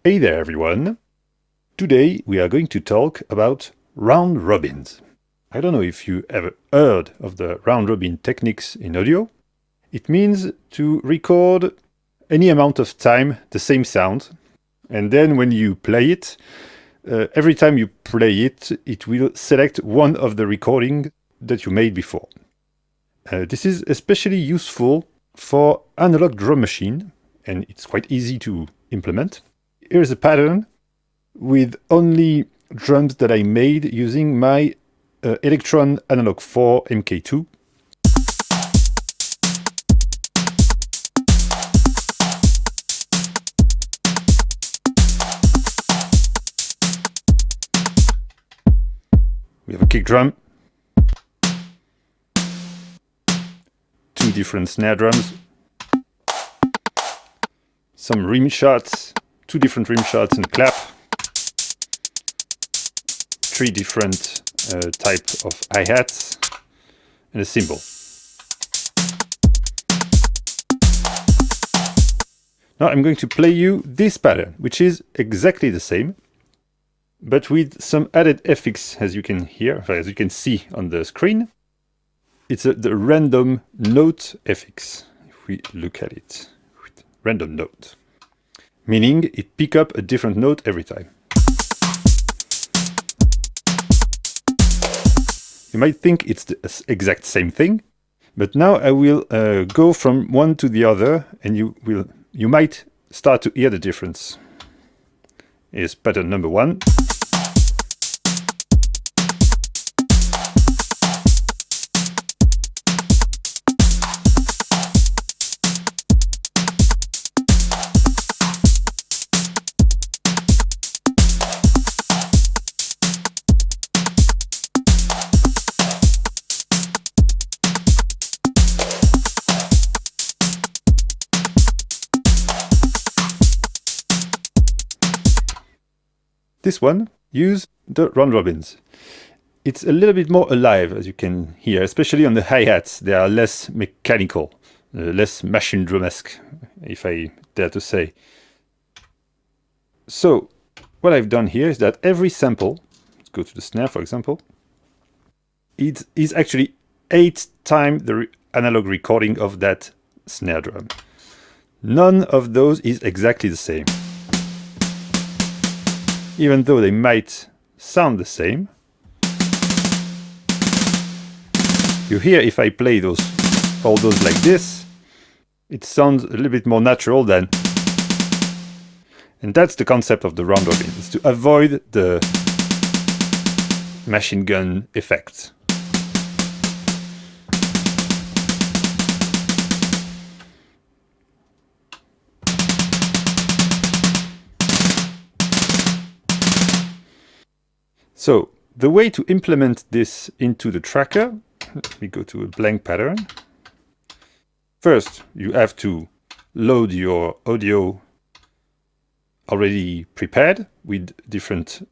Hey there everyone! Today we are going to talk about round robins. I don't know if you ever heard of the round robin techniques in audio. It means to record any amount of time the same sound, and then when you play it, every time you play it, it will select one of the recordings that you made before. This is especially useful for analog drum machine, and it's quite easy to implement. Here's a pattern with only drums that I made using my Electron Analog 4 MK2. We have a kick drum, two different snare drums, some rim shots, two different rim shots and a clap, three different types of hi-hats, and a cymbal. Now I'm going to play you this pattern, which is exactly the same, but with some added effects, as you can hear, as you can see on the screen. It's the random note effects. If we look at it, random note, meaning it picks up a different note every time. You might think it's the exact same thing, but now I will go from one to the other, and you might start to hear the difference. Here's pattern number 1. This one use the round robins. It's a little bit more alive, as you can hear, especially on the hi-hats. They are less mechanical, less machine drum-esque, if I dare to say. So what I've done here is that every sample, let's go to the snare for example, it is actually 8 times the analog recording of that snare drum. None of those is exactly the same. Even though they might sound the same. You hear if I play all those like this, it sounds a little bit more natural than. And that's the concept of the round robin, is to avoid the machine gun effect. So the way to implement this into the tracker, we go to a blank pattern. First, you have to load your audio already prepared with different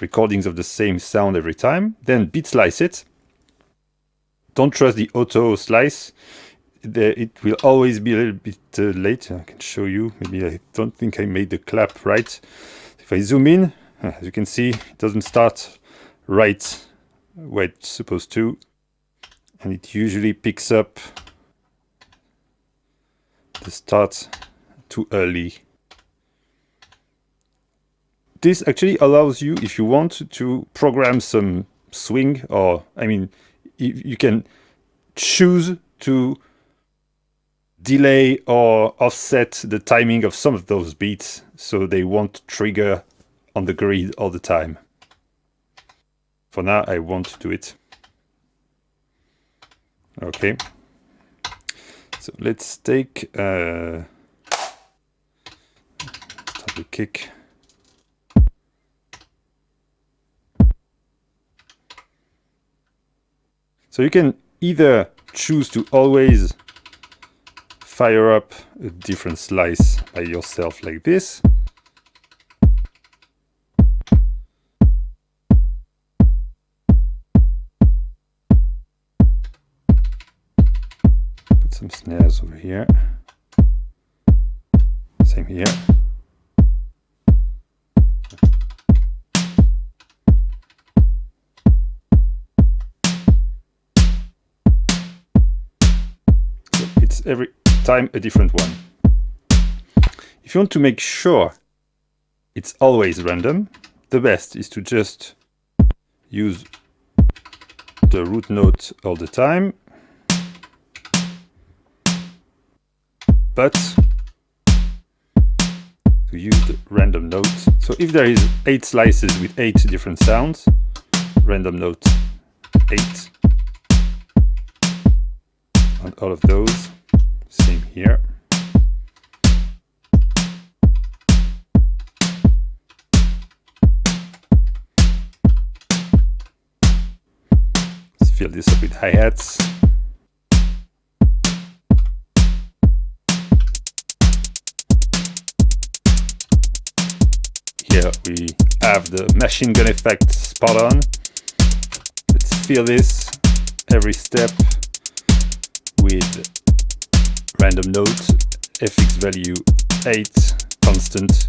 recordings of the same sound every time. Then bit slice it. Don't trust the auto slice. It will always be a little bit late. I can show you. Maybe I don't think I made the clap right. If I zoom in, as you can see, it doesn't start right where it's supposed to, and it usually picks up the start too early. This actually allows you, if you want, to program some swing, or you can choose to delay or offset the timing of some of those beats so they won't trigger on the grid all the time. For now, I won't do it. Okay. So let's take start the kick. So you can either choose to always fire up a different slice by yourself like this, some snares over here. As Same here. So it's every time a different one. If you want to make sure it's always random, the best is to just use the root note all the time, but to use the random note. So if there is 8 slices with 8 different sounds, random note 8 on all of those. Same here. Let's fill this up with hi-hats. Here we have the machine gun effect spot on. Let's fill this every step with random note, fx value 8, constant.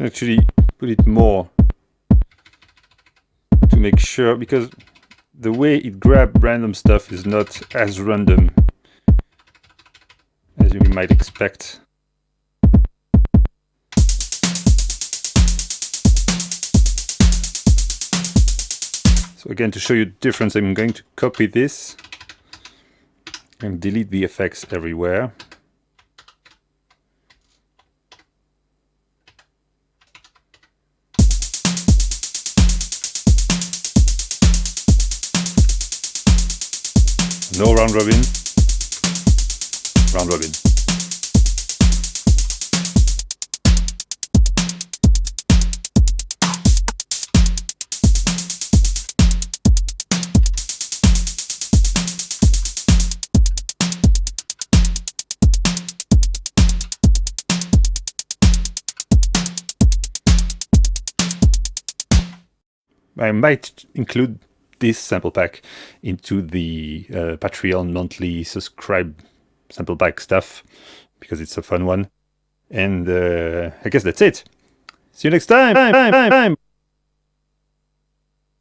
Actually put it more to make sure, because the way it grabs random stuff is not as random as you might expect. So again, to show you the difference, I'm going to copy this and delete the effects everywhere. No round robin, round robin. I might include this sample pack into the Patreon monthly subscribe sample pack stuff, because it's a fun one. And I guess that's it. See you next time.